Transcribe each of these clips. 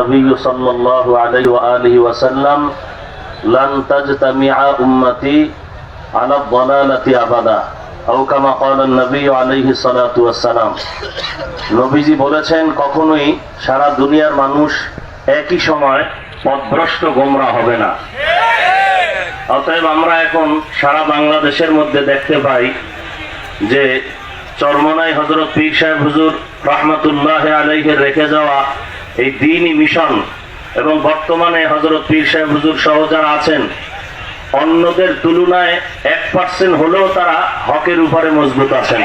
النبي صلى الله عليه وآله وسلم لن تجتمع أمتي على الضلالة أبدا أو كما قال النبي عليه الصلاة والسلام। নবীজি বলেছেন কখনোই সারা দুনিয়ার মানুষ একই সময় পথভ্রষ্ট গোমরা হবে না। অতএব আমরা এখন সারা বাংলাদেশের মধ্যে দেখতে পাই যে চরমনাই হযরত পীর সাহেব হুজুর রাহমাতুল্লাহ আলাইহির রেখে যাওয়া এই দ্বীনি মিশন এবং বর্তমানে হযরত পীর সাহেব হুজুর সহ যারা আছেন অন্যদের তুলনায় 1% হলেও তারা হকের উপরে মজবুত আছেন।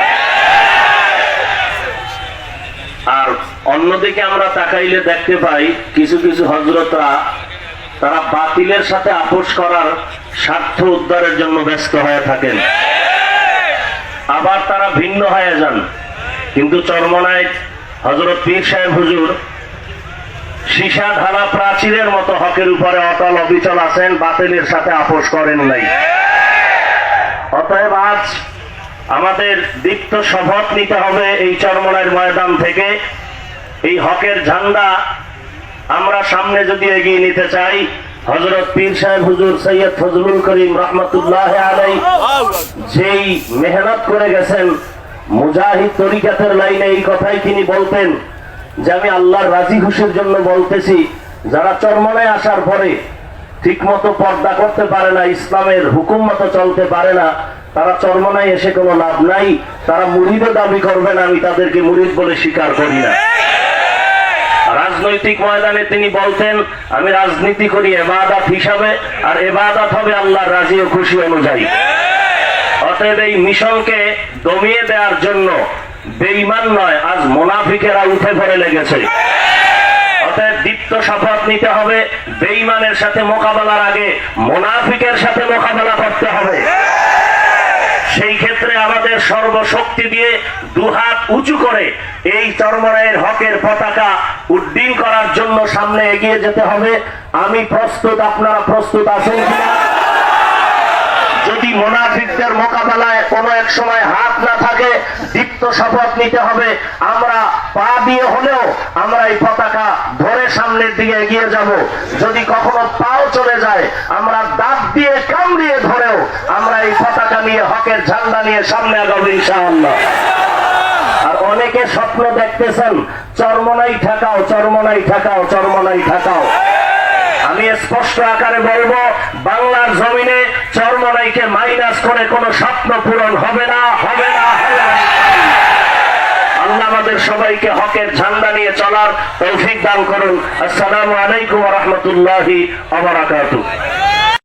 আর অন্যদিকে আমরা তাকাইলে দেখতে পাই কিছু কিছু হযরতরা তারা বাতিলের সাথে আপোষ করার স্বার্থ উদ্ধারের জন্য ব্যস্ত হয়ে থাকেন, আবার তারা ভিন্ন হয়ে যান। কিন্তু চরমনায় হযরত পীর সাহেব হুজুর সীসা ঢালা প্রাচীরের মতো হকের উপরে অটল অবিচল আছেন, বাতিলের সাথে আপোষ করেন নাই। অতএব আজ আমাদের দীপ্ত শপথ নিতে হবে এই চরমনাইয়ের ময়দান থেকে, এই হকের ঝান্ডা আমরা সামনে যদি এগিয়ে নিতে চাই, হযরত পীর সাহেব হুজুর সৈয়দ ফজলুল করিম রাহমাতুল্লাহ আলাইহি যেই মেহনত করে গেছেন মুজাহিদ তরিকাতের লাইনে, এই কথাই তিনি বলতেন যে আমি আল্লাহর রাজি খুশির জন্য বলতেছি, যারা চরমনায় আসার পরে ঠিক মতো পর্দা করতে পারে না, ইসলামের হুকুম মতো চলতে পারে না, তারা চরমনায় এসে কোনো লাভ নাই। তারা মুরিদও দাবি করবেন, আমি তাদেরকে মুরিদ বলে স্বীকার করি না। রাজনৈতিক ময়দানে তিনি বলতেন আমি রাজনীতি করি ইবাদত হিসাবে, আর ইবাদত হবে আল্লাহর রাজি ও খুশি অনুযায়ী। অতএব এই মিশনকে দমিয়ে দেওয়ার জন্য বেঈমান নয়, আজ মুনাফিকেরা উঠে পড়ে লেগেছে। অতএব দীপ্ত শপথ নিতে হবে, বেঈমানের সাথে মোকাবেলার আগে মুনাফিকের সাথে মোকাবেলা করতে হবে। সেই ক্ষেত্রে আমাদের সর্বশক্তি দিয়ে দুহাত উঁচু করে এই চরমনাইয়ের হকের পতাকা উড্ডীন করার জন্য সামনে এগিয়ে যেতে হবে। আমি প্রস্তুত, আপনারা প্রস্তুত আছেন কিনা? যদি মুনাফিকদের মোকাবেলায় কোনো এক সময় হাত না থাকে, দীপ্ত শপথ নিতে হবে আমরা পা দিয়ে হলেও আমরা এই পতাকা ধরে সামনের দিকে এগিয়ে যাব। যদি কখনো পাও চলে যায়, আমরা দাঁত দিয়ে কামড়িয়ে ধরেও আমরা এই পতাকা নিয়ে, হকের ঝান্ডা নিয়ে সামনে আগাবো ইনশাআল্লাহ। আর অনেকে স্বপ্ন দেখতেছেন চরমনাই ঠেকাও, চরমনাই ঠেকাও, চরমনাই ঠেকাও। আমি স্পষ্ট আকারে বলবো, বাংলার জমিনে চরমনাইকে মাইনাস করে কোনো স্বপ্ন পূরণ হবে না, হবে না, হবে না। আল্লাহ আমাদের সবাইকে হকের ঝান্ডা নিয়ে চলার তৌফিক দান করুন। আসসালামু আলাইকুম ওয়া রাহমাতুল্লাহি ওয়া বারাকাতুহু।